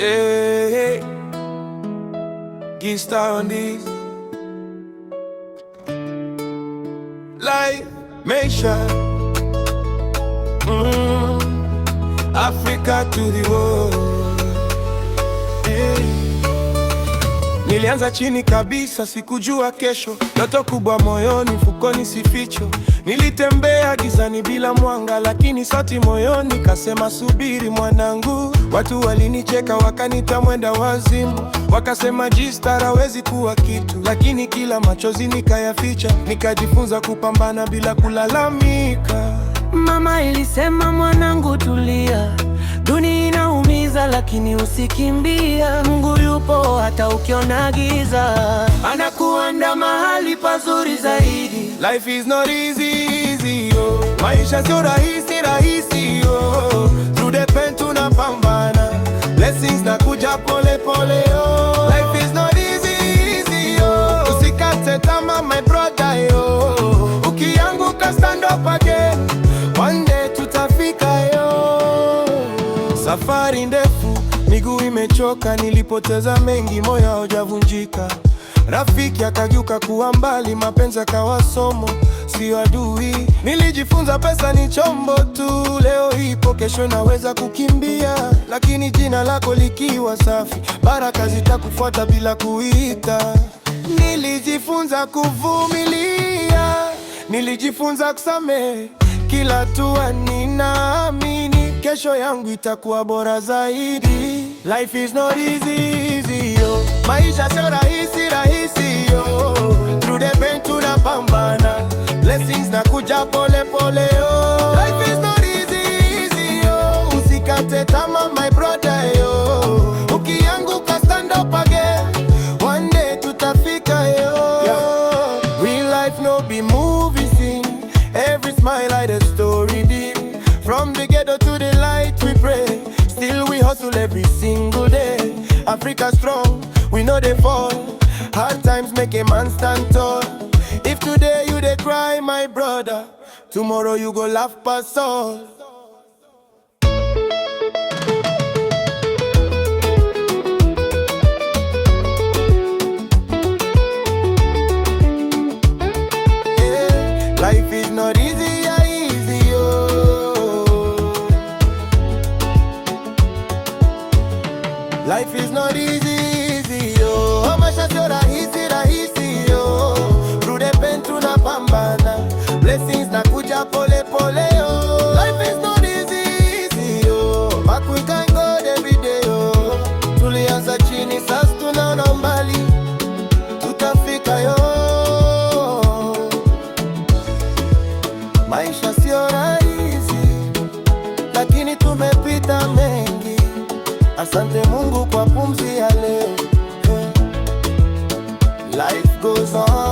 Yeah, Gista on this life, make sure Africa to the world. Yeah. Nilianza chini kabisa, sikujua kesho. Ndoto kubwa moyoni, mfukoni sificho. Nilitembea gizani bila mwanga, lakini sauti moyoni kasema subiri mwanangu. Watu walinicheka wakanita mwenda wazimu, wakasema Gista hawezi kuwa kitu, lakini kila machozi nikayaficha, nikajifunza kupambana bila kulalamika. Mama ilisema mwanangu tulia, dunia inaumiza lakini usikimbia. Mungu yupo hata ukiona giza, anakuanda mahali pazuri zaidi. Life is not easy, yo. Maisha sio rahisi, yo. Through the pain tunapambana, blessings nakuja pole pole, yo. Life is not easy, yo. Usikate tamaa my brother, yo. Ukianguka stand up again, one day tutafika, yo. Safari ndefu, miguu imechoka, nilipoteza mengi, moyo haujavunjika. Rafiki akageuka kuwa mbali, mapenzi yakawa somo, sio adui. Nilijifunza pesa ni chombo tu, leo ipo kesho naweza kukimbia, lakini jina lako likiwa safi, baraka zitakufuata bila kuita. Nilijifunza kuvumilia, nilijifunza kusamehe, kila hatua ninaamini kesho yangu itakuwa bora zaidi. Life is not easy, yo. Maisha sio rahisi, yo. Through the pain tunapambana, blessings nakuja pole pole, yo. Life is not easy, yo. Usikate tamaa my brother, yo. Ukianguka stand up again, one day tutafika, yo. Yeah. Real life no be movie scene, every smile like a story deep. From the ghetto to the light we pray, still we hustle every single day. Africa strong, we know they fall. Hard times make a man stand tall. If today you dey cry my brother, tomorrow you go laugh past all. Yeah, life is not easy, yo. Life is not easy, yo. Maisha sio rahisi, yo. Through the pain tunapambana, blessings nakuja pole pole, yo. Life is not easy, yo. But we can go every day, yo. Tulianza chini sasa tunaona mbali, tutafika, yo. Maisha sio rahisi, lakini tumepita mengi. Asante Mungu kwa pumzi ya leo. Life goes on.